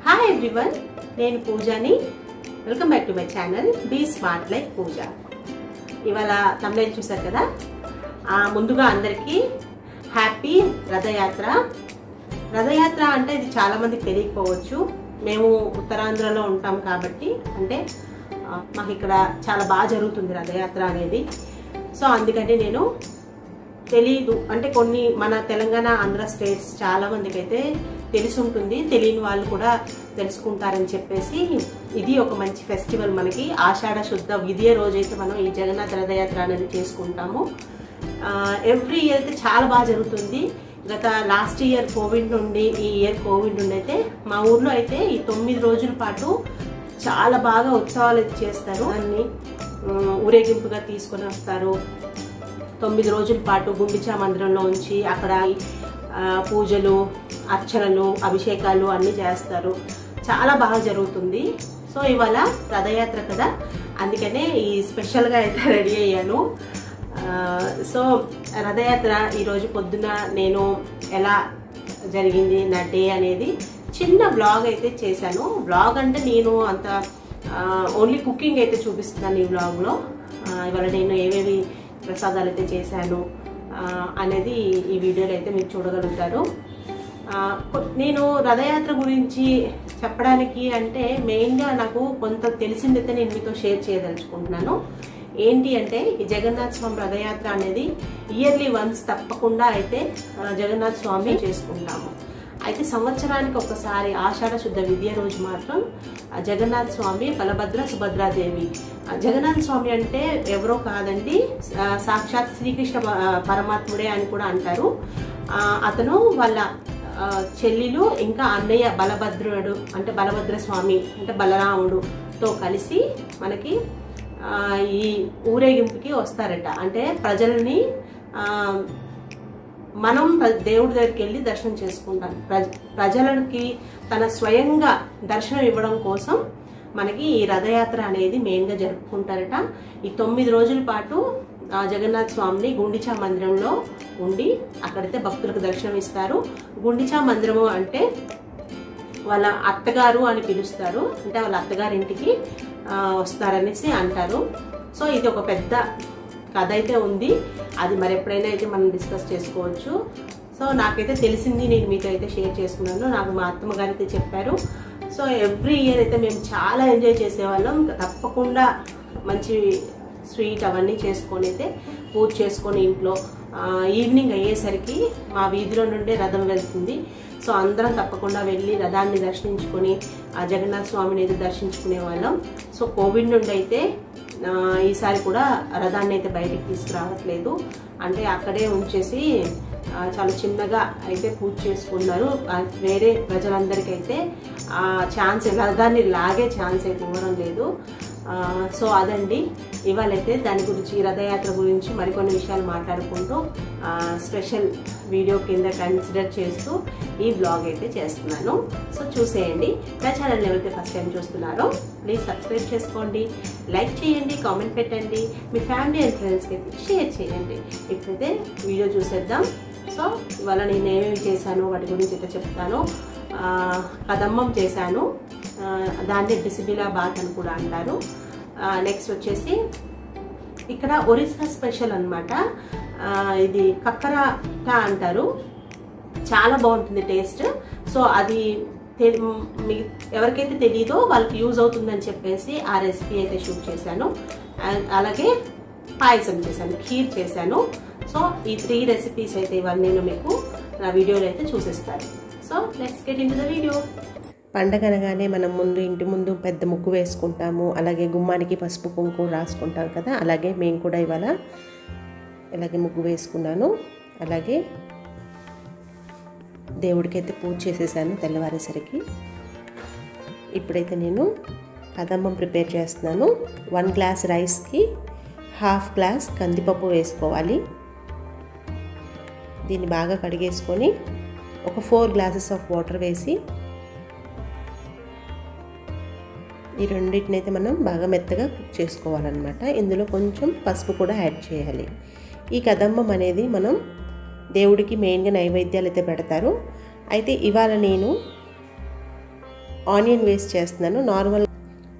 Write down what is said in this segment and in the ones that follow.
Hi everyone, నేను పూజాని. Welcome back to my channel be smart life Pooja. ఇవాళ తమిళ చూసారు కదా. ముందుగా అందరికీ హ్యాపీ రథయాత్ర. రథయాత్ర అంటే ఇది చాలా మందికి తెలియకపోవచ్చు. మేము ఉత్తరాంధ్రలో ఉంటాం కాబట్టి అంటే మాకు ఇక్కడ చాలా బాగా జరుగుతుంది రథయాత్ర అనేది. సో అందుకని నేను తెలీదు అంటే కొన్ని మన తెలంగాణ ఆంధ్ర స్టేట్స్ చాలా మందికి అయితే తెలిసి ఉంటుంది, తెలియని వాళ్ళు కూడా తెలుసుకుంటారని చెప్పేసి ఇది ఒక మంచి ఫెస్టివల్. మనకి ఆషాఢ శుద్ధ విధియ రోజైతే మనం ఈ జగన్నాథ రథయాత్ర అనేది చేసుకుంటాము. ఎవ్రీ ఇయర్ అయితే చాలా బాగా జరుగుతుంది. గత లాస్ట్ ఇయర్ కోవిడ్ నుండి ఈ ఇయర్ కోవిడ్ నుండి అయితే మా ఊర్లో అయితే ఈ 9 రోజుల పాటు చాలా బాగా ఉత్సవాలు చేస్తారు. అన్ని ఊరేగింపుగా తీసుకొని వస్తారు. 9 రోజుల పాటు గుండిచా మందిరంలో ఉంచి అక్కడ పూజలు, అర్చనలు, అభిషేకాలు అన్నీ చేస్తారు. చాలా బాగా జరుగుతుంది. సో ఇవాళ రథయాత్ర కదా, అందుకనే ఈ స్పెషల్గా అయితే రెడీ అయ్యాను. సో రథయాత్ర ఈరోజు పొద్దున నేను ఎలా జరిగింది నా డే అనేది చిన్న బ్లాగ్ అయితే చేశాను. బ్లాగ్ అంటే నేను అంత ఓన్లీ కుకింగ్ అయితే చూపిస్తున్నాను ఈ బ్లాగ్లో. ఇవాళ నేను ఏవేవి ప్రసాదాలు అయితే చేశాను అనేది ఈ వీడియోలో అయితే మీరు చూడగలుగుతారు. నేను రథయాత్ర గురించి చెప్పడానికి అంటే మెయిన్గా నాకు కొంత తెలిసిందైతే నేను మీతో షేర్ చేయదలుచుకుంటున్నాను. ఏంటి అంటే ఈ జగన్నాథ స్వామి రథయాత్ర అనేది ఇయర్లీ వన్స్ తప్పకుండా అయితే జగన్నాథ స్వామి చేసుకుంటాము. అయితే సంవత్సరానికి ఒకసారి ఆషాఢ శుద్ధ విధియ రోజు మాత్రం జగన్నాథ స్వామి, బలభద్ర, సుభద్రాదేవి. జగన్నాథ స్వామి అంటే ఎవరో కాదండి, సాక్షాత్ శ్రీకృష్ణ పరమాత్ముడే అని కూడా అంటారు. అతను వాళ్ళ చెల్లెలు ఇంకా అన్నయ్య బలభద్రుడు అంటే బలభద్ర స్వామి అంటే బలరాముడుతో కలిసి మనకి ఈ ఊరేగింపుకి వస్తారట. అంటే ప్రజల్ని మనం దేవుడి దగ్గరికి వెళ్ళి దర్శనం చేసుకుంటాం. ప్రజలకి తన స్వయంగా దర్శనం ఇవ్వడం కోసం మనకి ఈ రథయాత్ర అనేది మెయిన్గా జరుపుకుంటారట. ఈ 9 రోజుల పాటు జగన్నాథ స్వామిని గుండిచా మందిరంలో ఉండి అక్కడైతే భక్తులకు దర్శనం ఇస్తారు. గుండిచా మందిరము అంటే వాళ్ళ అత్తగారు అని పిలుస్తారు, అంటే వాళ్ళ అత్తగారింటికి వస్తారనేసి అంటారు. సో ఇది ఒక పెద్ద కథ అయితే ఉంది, అది మరి ఎప్పుడైనా అయితే మనం డిస్కస్ చేసుకోవచ్చు. సో నాకైతే తెలిసింది నేను మీతో అయితే షేర్ చేసుకున్నాను. నాకు మా అత్తమ్మ గారు అయితే చెప్పారు. సో ఎవ్రీ ఇయర్ అయితే మేము చాలా ఎంజాయ్ చేసేవాళ్ళం. తప్పకుండా మంచి స్వీట్ అవన్నీ చేసుకొని అయితే పూజ చేసుకొని ఇంట్లో ఈవినింగ్ అయ్యేసరికి మా వీధిలో నుండే రథం వెళ్తుంది. సో అందరం తప్పకుండా వెళ్ళి రథాన్ని దర్శించుకొని ఆ జగన్నాథ స్వామిని అయితే దర్శించుకునే వాళ్ళం. సో కోవిడ్ నుండి అయితే ఈసారి కూడా రథాన్ని అయితే బయటికి తీసుకురావట్లేదు, అంటే అక్కడే ఉంచేసి చాలా చిన్నగా అయితే పూజ చేసుకున్నారు. వేరే ప్రజలందరికీ అయితే ఛాన్స్ రథాన్ని లాగే ఛాన్స్ అయితే ఇవ్వడం లేదు. సో అదండి ఇవాళైతే దాని గురించి రథయాత్ర గురించి మరికొన్ని విషయాలు మాట్లాడుకుంటూ స్పెషల్ వీడియో కింద కన్సిడర్ చేస్తూ ఈ బ్లాగ్ అయితే చేస్తున్నాను. సో చూసేయండి. నా ఛానల్ ఎవరైతే ఫస్ట్ టైం చూస్తున్నారో ప్లీజ్ సబ్స్క్రైబ్ చేసుకోండి, లైక్ చేయండి, కామెంట్ పెట్టండి, మీ ఫ్యామిలీ అండ్ ఫ్రెండ్స్కి అయితే షేర్ చేయండి. ఇప్పుడైతే వీడియో చూసేద్దాం. సో ఇవాళ నేను ఏమేమి చేశాను వాటి గురించి అయితే చెప్తాను. కదమ్మం చేశాను, దాన్ని బిసిబిలా బాత్ అని కూడా అంటారు. నెక్స్ట్ వచ్చేసి ఇక్కడ ఒరిస్సా స్పెషల్ అనమాట, ఇది కక్కరాట అంటారు. చాలా బాగుంటుంది టేస్ట్. సో అది ఎవరికైతే తెలీదో వాళ్ళకి యూజ్ అవుతుందని చెప్పేసి ఆ రెసిపీ అయితే షూట్ చేశాను. అలాగే పాయసం చేశాను, ఖీర్ చేశాను. సో ఈ 3 రెసిపీస్ అయితే ఇవాళ నేను మీకు నా వీడియోలో అయితే చూపిస్తాను. So let's get in to the video. పండగ అనగానే మనం ముందు ఇంటి ముందు పెద్ద ముగ్గు వేసుకుంటాము, అలాగే గుమ్మానికి పసుపు కుంకుమ రాసుకుంటాం కదా. అలాగే మేము కూడా ఇవాళ ఇలాగే ముగ్గు వేసుకున్నాను. అలాగే దేవుడికి అయితే పూజ చేసేసాను తెల్లవారేసరికి. ఇప్పుడైతే నేను కదమ్మం ప్రిపేర్ చేస్తున్నాను. 1 గ్లాస్ రైస్కి 1/2 గ్లాస్ కందిపప్పు వేసుకోవాలి. దీన్ని బాగా కడిగేసుకొని ఒక 4 గ్లాసెస్ ఆఫ్ వాటర్ వేసి ఈ రెండింటిని అయితే మనం బాగా మెత్తగా కుక్ చేసుకోవాలన్నమాట. ఇందులో కొంచెం పసుపు కూడా యాడ్ చేయాలి. ఈ కదమ్మం అనేది మనం దేవుడికి మెయిన్గా నైవేద్యాలు అయితే పెడతారు. అయితే ఇవాళ నేను ఆనియన్ వేస్ట్ చేస్తున్నాను. నార్మల్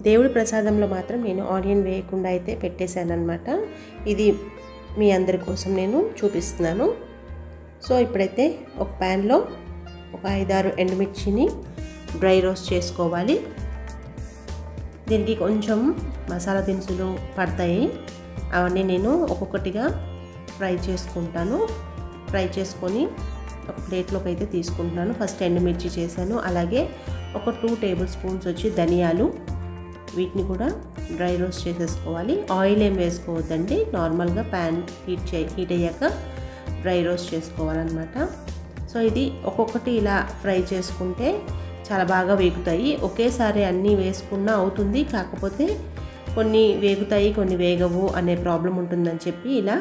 దేవుడి ప్రసాదంలో మాత్రం నేను ఆనియన్ వేయకుండా అయితే పెట్టేశాను అనమాట. ఇది మీ అందరి కోసం నేను చూపిస్తున్నాను. సో ఇప్పుడైతే ఒక ప్యాన్లో ఒక 5-6 ఎండుమిర్చిని డ్రై రోస్ట్ చేసుకోవాలి. దీనికి కొంచెం మసాలా దినుసులు పడతాయి, అవన్నీ నేను ఒక్కొక్కటిగా ఫ్రై చేసుకుంటాను. ఫ్రై చేసుకొని ఒక ప్లేట్లోకి అయితే తీసుకుంటున్నాను. ఫస్ట్ ఎండుమిర్చి చేశాను, అలాగే ఒక 2 టేబుల్ స్పూన్స్ వచ్చి ధనియాలు, వీటిని కూడా డ్రై రోస్ట్ చేసేసుకోవాలి. ఆయిల్ ఏం వేసుకోవద్దండి, నార్మల్గా ప్యాన్ హీట్ అయ్యాక డ్రై రోస్ట్ చేసుకోవాలన్నమాట. సో ఇది ఒక్కొక్కటి ఇలా ఫ్రై చేసుకుంటే చాలా బాగా వేగుతాయి. ఒకేసారి అన్నీ వేసుకున్నా అవుతుంది, కాకపోతే కొన్ని వేగుతాయి కొన్ని వేగవు అనే ప్రాబ్లం ఉంటుందని చెప్పి ఇలా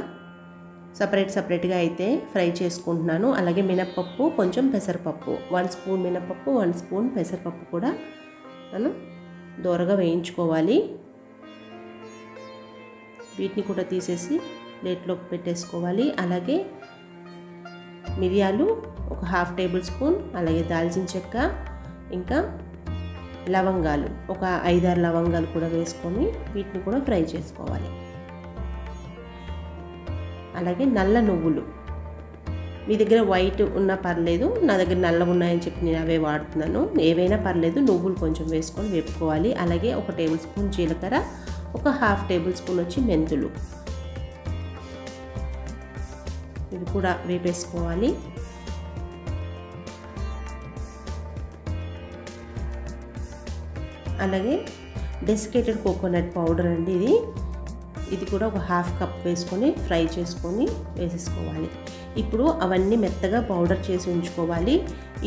సపరేట్గా అయితే ఫ్రై చేసుకుంటున్నాను. అలాగే మినప్పప్పు, కొంచెం పెసరపప్పు, 1 స్పూన్ మినప్పప్పు, 1 స్పూన్ పెసరపప్పు కూడా మనం దోరగా వేయించుకోవాలి. వీటిని కూడా తీసేసి ప్లేట్లోకి పెట్టేసుకోవాలి. అలాగే మిరియాలు ఒక 1/2 టేబుల్ స్పూన్, అలాగే దాల్చిన చెక్క, ఇంకా లవంగాలు ఒక 5-6 లవంగాలు కూడా వేసుకొని వీటిని కూడా ఫ్రై చేసుకోవాలి. అలాగే నల్ల నువ్వులు, మీ దగ్గర వైట్ ఉన్నా పర్లేదు, నా దగ్గర నల్లగా ఉన్నాయని చెప్పి నేను అవే వాడుతున్నాను. ఏవైనా పర్లేదు, నువ్వులు కొంచెం వేసుకొని వేపుకోవాలి. అలాగే ఒక టేబుల్ స్పూన్ జీలకర్ర, ఒక 1/2 టేబుల్ స్పూన్ వచ్చి మెంతులు, ఇవి కూడా వేపేసుకోవాలి. అలాగే డెసికేటెడ్ కోకోనట్ పౌడర్ అండి ఇది కూడా ఒక 1/2 కప్ వేసుకొని ఫ్రై చేసుకొని వేసేసుకోవాలి. ఇప్పుడు అవన్నీ మెత్తగా పౌడర్ చేసి ఉంచుకోవాలి.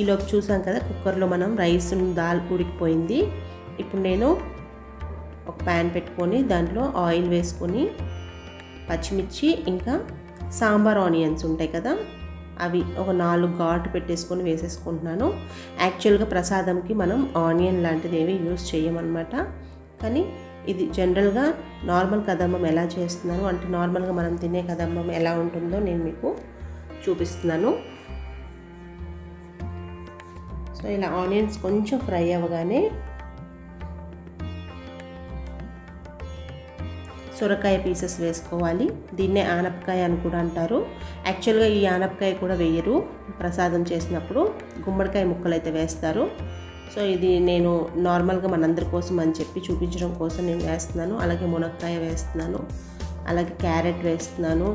ఈలోపు చూసాం కదా కుక్కర్లో మనం రైస్ దాల్ ఉడికిపోయింది. ఇప్పుడు నేను ఒక ప్యాన్ పెట్టుకొని దాంట్లో ఆయిల్ వేసుకొని పచ్చిమిర్చి ఇంకా సాంబార్ ఆనియన్స్ ఉంటాయి కదా, అవి ఒక 4 ఘాటు పెట్టేసుకొని వేసేసుకుంటున్నాను. యాక్చువల్గా ప్రసాదంకి మనం ఆనియన్ లాంటిది ఏవి యూజ్ చేయమన్నమాట, కానీ ఇది జనరల్గా నార్మల్ కదంబం ఎలా చేస్తున్నాను అంటే నార్మల్గా మనం తినే కదంబం ఎలా ఉంటుందో నేను మీకు చూపిస్తున్నాను. సో ఇలా ఆనియన్స్ కొంచెం ఫ్రై అవ్వగానే సొరకాయ పీసెస్ వేసుకోవాలి. దీన్నే ఆనపకాయ అని కూడా అంటారు. యాక్చువల్గా ఈ ఆనపకాయ కూడా వేయరు, ప్రసాదం చేసినప్పుడు గుమ్మడికాయ ముక్కలు అయితే వేస్తారు. సో ఇది నేను నార్మల్గా మనందరి కోసం అని చెప్పి చూపించడం కోసం నేను వేస్తున్నాను. అలాగే మునక్కాయ వేస్తున్నాను, అలాగే క్యారెట్ వేస్తున్నాను,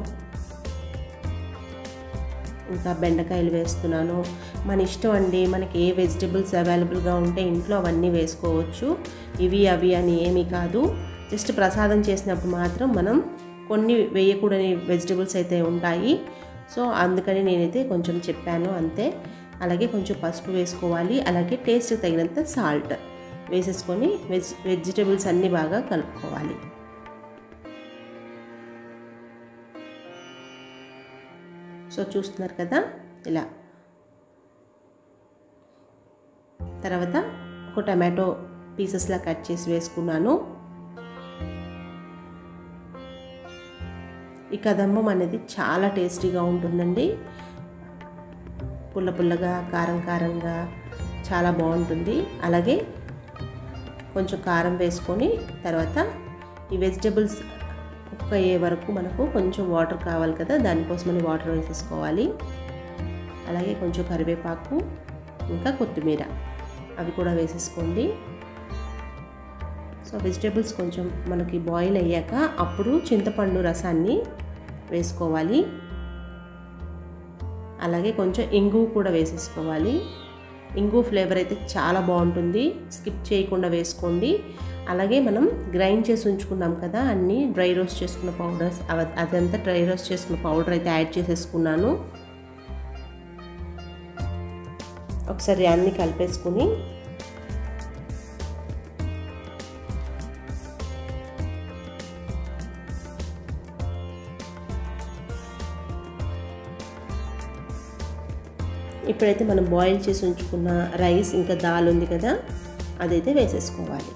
ఇంకా బెండకాయలు వేస్తున్నాను. మన ఇష్టం అండి, మనకి ఏ వెజిటబుల్స్ అవైలబుల్గా ఉంటే ఇంట్లో అవన్నీ వేసుకోవచ్చు. ఇవి అవి అని ఏమీ కాదు. జస్ట్ ప్రసాదం చేసినప్పుడు మాత్రం మనం కొన్ని వేయకూడని వెజిటబుల్స్ అయితే ఉంటాయి. సో అందుకని నేనైతే కొంచెం చెప్పాను అంతే. అలాగే కొంచెం పసుపు వేసుకోవాలి. అలాగే టేస్ట్కి తగినంత సాల్ట్ వేసేసుకొని వెజిటబుల్స్ అన్నీ బాగా కలుపుకోవాలి. సో చూస్తున్నారు కదా ఇలా. తర్వాత ఒక టమాటో పీసెస్లా కట్ చేసి వేసుకున్నాను. ఈ కదంబం అనేది చాలా టేస్టీగా ఉంటుందండి. పుల్ల పుల్లగా, కారం కారంగా చాలా బాగుంటుంది. అలాగే కొంచెం కారం వేసుకొని తర్వాత ఈ వెజిటబుల్స్ కుక్ అయ్యే వరకు మనకు కొంచెం వాటర్ కావాలి కదా, దానికోసమని వాటర్ వేసేసుకోవాలి. అలాగే కొంచెం కరివేపాకు ఇంకా కొత్తిమీర అవి కూడా వేసేసుకోండి. సో వెజిటబుల్స్ కొంచెం మనకి బాయిల్ అయ్యాక అప్పుడు చింతపండు రసాన్ని వేసుకోవాలి. అలాగే కొంచెం ఇంగు కూడా వేసేసుకోవాలి. ఇంగు ఫ్లేవర్ అయితే చాలా బాగుంటుంది, స్కిప్ చేయకుండా వేసుకోండి. అలాగే మనం గ్రైండ్ చేసి ఉంచుకున్నాం కదా అన్నీ డ్రై రోస్ట్ చేసుకున్న పౌడర్స్, అదంతా డ్రై రోస్ట్ చేసుకున్న పౌడర్ అయితే యాడ్ చేసేసుకున్నాను. ఒకసారి అన్నీ కలిపేసుకుని ఇప్పుడైతే మనం బాయిల్ చేసి ఉంచుకున్న రైస్ ఇంకా దాల్ ఉంది కదా, అదైతే వేసేసుకోవాలి.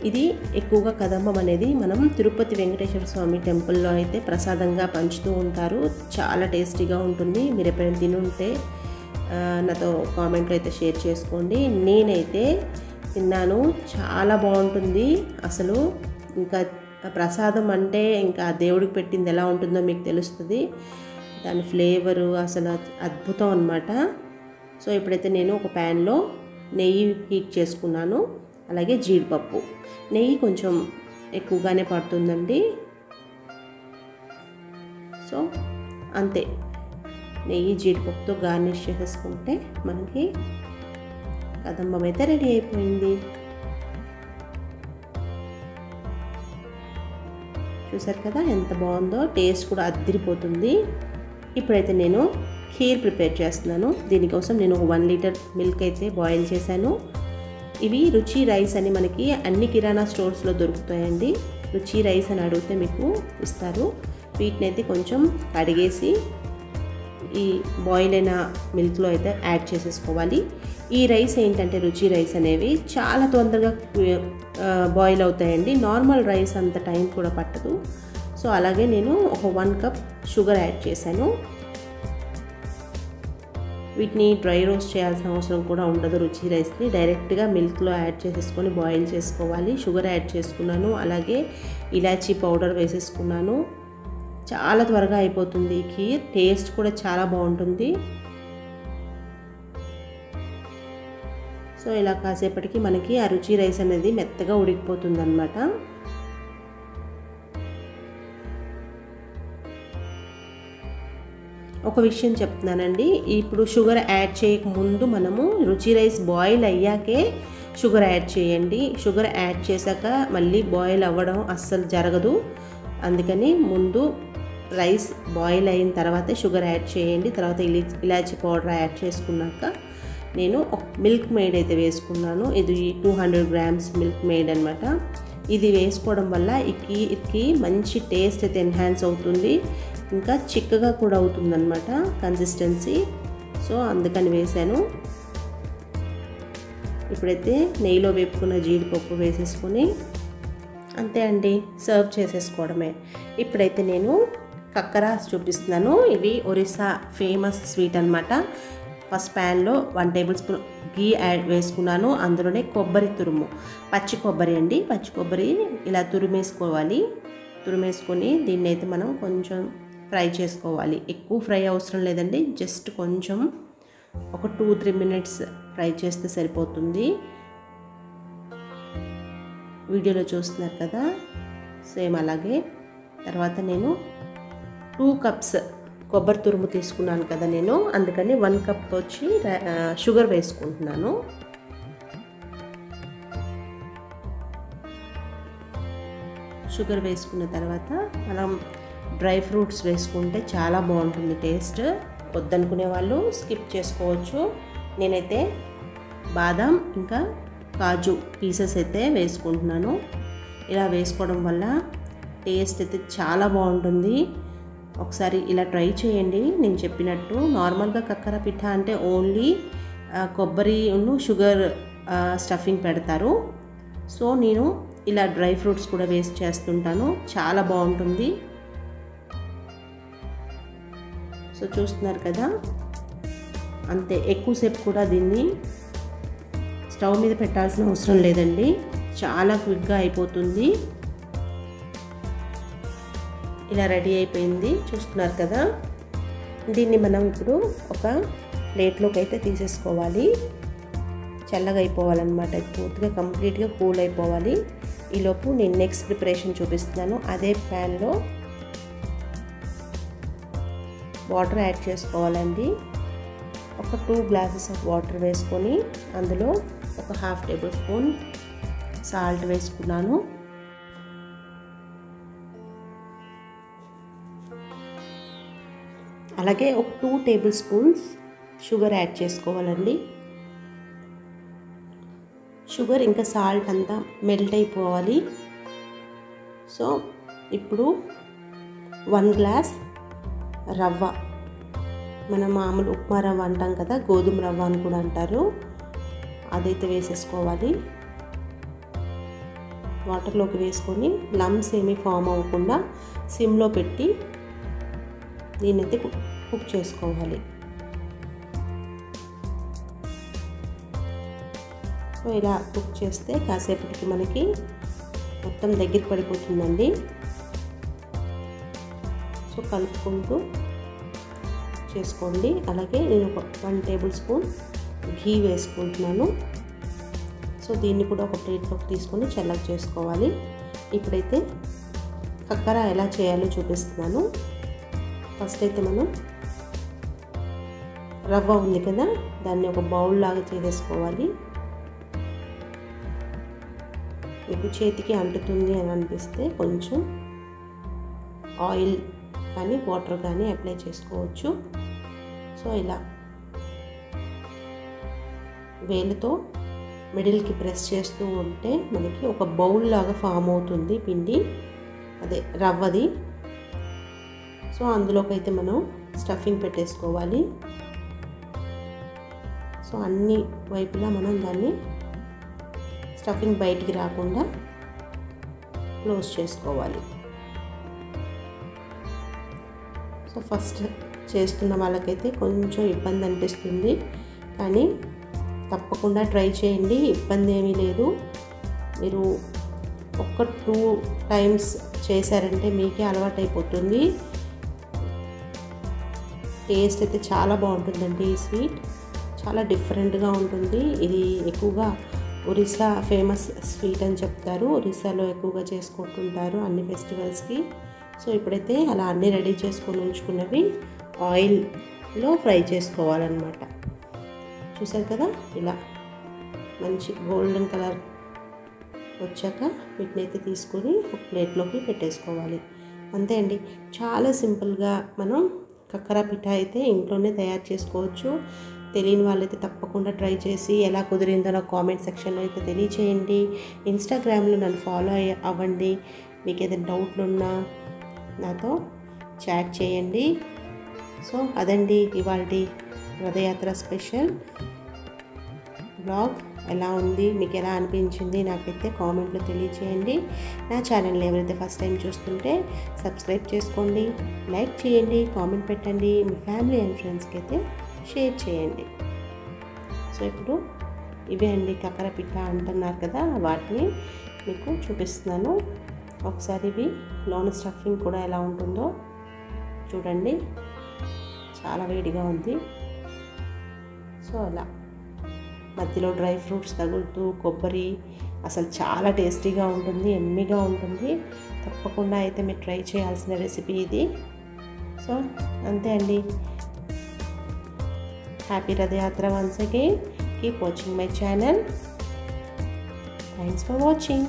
ఇది ఎక్కువగా కదంబం అనేది మనం తిరుపతి వెంకటేశ్వర స్వామి టెంపుల్లో అయితే ప్రసాదంగా పంచుతూ ఉంటారు. చాలా టేస్టీగా ఉంటుంది. మీరు ఎప్పుడైనా తినుంటే నాతో కామెంట్లో అయితే షేర్ చేసుకోండి. నేనైతే తిన్నాను, చాలా బాగుంటుంది. అసలు ఇంకా ప్రసాదం అంటే ఇంకా దేవుడికి పెట్టింది ఎలా ఉంటుందో మీకు తెలుస్తుంది. దాని ఫ్లేవరు అసలు అద్భుతం అన్నమాట. సో ఇప్పుడైతే నేను ఒక ప్యాన్లో నెయ్యి హీట్ చేసుకున్నాను, అలాగే జీడిపప్పు. నెయ్యి కొంచెం ఎక్కువగానే పడుతుందండి. సో అంతే, నెయ్యి జీడిపప్పుతో గార్నిష్ చేసేసుకుంటే మనకి కదంబం అయితే రెడీ అయిపోయింది. చూసారు కదా ఎంత బాగుందో, టేస్ట్ కూడా అద్దిరిపోతుంది. ఇప్పుడైతే నేను ఖీర్ ప్రిపేర్ చేస్తున్నాను. దీనికోసం నేను 1 లీటర్ మిల్క్ అయితే బాయిల్ చేశాను. ఇవి రుచి రైస్ అని మనకి అన్ని కిరాణా స్టోర్స్లో దొరుకుతాయండి. రుచి రైస్ అని అడిగితే మీకు ఇస్తారు. వీటిని అయితే కొంచెం కడిగేసి ఈ బాయిల్ అయిన మిల్క్లో అయితే యాడ్ చేసేసుకోవాలి. ఈ రైస్ ఏంటంటే రుచి రైస్ అనేవి చాలా తొందరగా బాయిల్ అవుతాయండి. నార్మల్ రైస్ అంత టైం కూడా పట్టదు. సో అలాగే నేను ఒక 1 కప్ షుగర్ యాడ్ చేశాను. వీటిని డ్రై రోస్ట్ చేయాల్సిన అవసరం కూడా ఉండదు. రుచి రైస్ని డైరెక్ట్గా మిల్క్లో యాడ్ చేసేసుకొని బాయిల్ చేసుకోవాలి. షుగర్ యాడ్ చేసుకున్నాను, అలాగే ఇలాచీ పౌడర్ వేసేసుకున్నాను. చాలా త్వరగా అయిపోతుంది ఈ ఖీర్. టేస్ట్ కూడా చాలా బాగుంటుంది. సో ఇలా కాసేపటికి మనకి ఆ రుచి రైస్ అనేది మెత్తగా ఉడికిపోతుంది అన్నమాట. ఒక విషయం చెప్తున్నానండి, ఇప్పుడు షుగర్ యాడ్ చేయకముందు మనము రుచి రైస్ బాయిల్ అయ్యాకే షుగర్ యాడ్ చేయండి. షుగర్ యాడ్ చేశాక మళ్ళీ బాయిల్ అవ్వడం అస్సలు జరగదు. అందుకని ముందు రైస్ బాయిల్ అయిన తర్వాతే షుగర్ యాడ్ చేయండి. తర్వాత ఇలాచీ పౌడర్ యాడ్ చేసుకున్నాక నేను ఒక మిల్క్ మేడ్ అయితే వేసుకున్నాను. ఇది 200 గ్రామ్స్ మిల్క్ మేడ్ అనమాట. ఇది వేసుకోవడం వల్ల ఈ ఖీర్కి మంచి టేస్ట్ అయితే ఎన్హాన్స్ అవుతుంది, ఇంకా చిక్కగా కూడా అవుతుంది అనమాట కన్సిస్టెన్సీ. సో అందుకని వేసాను. ఇప్పుడైతే నెయ్యిలో వేపుకున్న జీడిపప్పు వేసేసుకొని అంతే అండి, సర్వ్ చేసేసుకోవడమే. ఇప్పుడైతే నేను కక్కరాస్ చూపిస్తున్నాను. ఇవి ఒరిస్సా ఫేమస్ స్వీట్ అనమాట. ఫస్ట్ ప్యాన్లో 1 టేబుల్ స్పూన్ గీ యాడ్ వేసుకున్నాను. అందులోనే కొబ్బరి తురుము, పచ్చి కొబ్బరి అండి. పచ్చి కొబ్బరి ఇలా తురిమేసుకోవాలి. తురిమేసుకొని దీన్ని అయితే మనం కొంచెం ఫ్రై చేసుకోవాలి. ఎక్కువ ఫ్రై అవసరం లేదండి, జస్ట్ కొంచెం ఒక 2-3 మినిట్స్ ఫ్రై చేస్తే సరిపోతుంది. వీడియోలో చూస్తున్నారు కదా, సేమ్ అలాగే. తర్వాత నేను 2 కప్స్ కొబ్బరి తురుము తీసుకున్నాను కదా నేను, అందుకని 1 కప్ వచ్చి షుగర్ వేసుకుంటున్నాను. షుగర్ వేసుకున్న తర్వాత మనం డ్రై ఫ్రూట్స్ వేసుకుంటే చాలా బాగుంటుంది టేస్ట్. వద్దనుకునే వాళ్ళు స్కిప్ చేసుకోవచ్చు. నేనైతే బాదం ఇంకా కాజు పీసెస్ అయితే వేసుకుంటున్నాను. ఇలా వేసుకోవడం వల్ల టేస్ట్ అయితే చాలా బాగుంటుంది. ఒకసారి ఇలా ట్రై చేయండి. నేను చెప్పినట్టు నార్మల్గా కక్కర పిఠా అంటే ఓన్లీ కొబ్బరి షుగర్ స్టఫింగ్ పెడతారు. సో నేను ఇలా డ్రై ఫ్రూట్స్ కూడా వేస్ట్ చేస్తుంటాను, చాలా బాగుంటుంది. సో చూస్తున్నారు కదా, అంతే. ఎక్కువసేపు కూడా దీన్ని స్టవ్ మీద పెట్టాల్సిన అవసరం లేదండి, చాలా క్విక్గా అయిపోతుంది. ఇలా రెడీ అయిపోయింది, చూస్తున్నారు కదా. దీన్ని మనం ఇప్పుడు ఒక ప్లేట్లోకి అయితే తీసేసుకోవాలి. చల్లగా అయిపోవాలన్నమాట, పూర్తిగా కంప్లీట్గా కూల్ అయిపోవాలి. ఈలోపు నేను నెక్స్ట్ ప్రిపరేషన్ చూపిస్తున్నాను. అదే ప్యాన్లో వాటర్ యాడ్ చేసుకోవాలండి. ఒక 2 గ్లాసెస్ ఆఫ్ వాటర్ వేసుకొని అందులో ఒక 1/2 టేబుల్ స్పూన్ సాల్ట్ వేసుకున్నాను. అలాగే ఒక 2 టేబుల్ స్పూన్స్ షుగర్ యాడ్ చేసుకోవాలండి. షుగర్ ఇంకా సాల్ట్ అంతా మెల్ట్ అయిపోవాలి. సో ఇప్పుడు 1 గ్లాస్ రవ్వ, మన మామూలు ఉప్మా రవ్వ అంటాం కదా, గోధుమ రవ్వ అని కూడా అంటారు, అదైతే వేసేసుకోవాలి. వాటర్లోకి వేసుకొని లమ్స్ ఏమీ ఫామ్ అవ్వకుండా సిమ్లో పెట్టి దీన్నైతే కుక్ చేసుకోవాలి. సో ఇలా కుక్ చేస్తే కాసేపటికి మనకి మొత్తం దగ్గర పడిపోతుందండి. సో కలుపుకుంటూ చేసుకోండి. అలాగే నేను ఒక 1 టేబుల్ స్పూన్ ఘీ వేసుకుంటున్నాను. సో దీన్ని కూడా ఒక ప్లేట్లోకి తీసుకొని చల్లగా చేసుకోవాలి. ఇప్పుడైతే కక్కర ఎలా చేయాలో చూపిస్తున్నాను. ఫస్ట్ అయితే మనం రవ్వ ఉంది కదా, దాన్ని ఒక బౌల్ లాగా చేసేసుకోవాలి. మీకు చేతికి అంటుతుంది అని అనిపిస్తే కొంచెం ఆయిల్ కానీ వాటర్ కానీ అప్లై చేసుకోవచ్చు. సో ఇలా వేలుతో మిడిల్కి ప్రెస్ చేస్తూ ఉంటే మనకి ఒక బౌల్ లాగా ఫామ్ అవుతుంది పిండి, అదే రవ్వది. సో అందులోకి అయితే మనం స్టఫింగ్ పెట్టేసుకోవాలి. సో అన్ని వైపులా మనం దాన్ని స్టఫింగ్ బయటికి రాకుండా క్లోజ్ చేసుకోవాలి. సో ఫస్ట్ చేస్తున్న వాళ్ళకైతే కొంచెం ఇబ్బంది అనిపిస్తుంది, కానీ తప్పకుండా ట్రై చేయండి, ఇబ్బంది ఏమీ లేదు. మీరు 1-2 టైమ్స్ చేశారంటే మీకే అలవాటైపోతుంది. టేస్ట్ అయితే చాలా బాగుంటుందండి. ఈ స్వీట్ చాలా డిఫరెంట్గా ఉంటుంది. ఇది ఎక్కువగా ఒరిస్సా ఫేమస్ స్వీట్ అని చెప్తారు. ఒరిస్సాలో ఎక్కువగా చేసుకుంటుంటారు అన్ని ఫెస్టివల్స్కి. సో ఇప్పుడైతే అలా అన్నీ రెడీ చేసుకొని ఉంచుకున్నవి ఆయిల్లో ఫ్రై చేసుకోవాలన్నమాట. చూసారు కదా, ఇలా మంచి గోల్డెన్ కలర్ వచ్చాక వీటిని అయితే తీసుకొని ఒక ప్లేట్లోకి పెట్టేసుకోవాలి. అంతే అండి, చాలా సింపుల్గా మనం కక్కర పిఠా అయితే ఇంట్లోనే తయారు చేసుకోవచ్చు. తెలియని వాళ్ళైతే తప్పకుండా ట్రై చేసి ఎలా కుదిరిందో నాకు కామెంట్ సెక్షన్లో అయితే తెలియచేయండి. ఇన్స్టాగ్రామ్లో నన్ను ఫాలో అవ్వండి. మీకు ఏదైనా డౌట్లు ఉన్నా నాతో చాట్ చేయండి. సో అదండి ఇవాల్టి రథయాత్ర స్పెషల్ బ్లాగ్. ఎలా ఉంది, మీకు ఎలా అనిపించింది నాకైతే కామెంట్లో తెలియచేయండి. నా ఛానల్ని ఎవరైతే ఫస్ట్ టైం చూస్తుంటే సబ్స్క్రైబ్ చేసుకోండి, లైక్ చేయండి, కామెంట్ పెట్టండి, మీ ఫ్యామిలీ అండ్ ఫ్రెండ్స్కి అయితే షేర్ చేయండి. సో ఇప్పుడు ఇవే అండి కక్కర పిఠా అంటున్నారు కదా, వాటిని మీకు చూపిస్తున్నాను. ఒకసారి ఇవి లోన స్టఫింగ్ కూడా ఎలా ఉంటుందో చూడండి, చాలా వేడిగా ఉంది. సో అలా మధ్యలో డ్రై ఫ్రూట్స్ తగులుతూ కొబ్బరి, అసలు చాలా టేస్టీగా ఉంటుంది, ఎమ్మీగా ఉంటుంది. తప్పకుండా అయితే మీరు ట్రై చేయాల్సిన రెసిపీ ఇది. సో అంతే అండి. Happy Rathyatra once again. Keep watching my channel. Thanks for watching.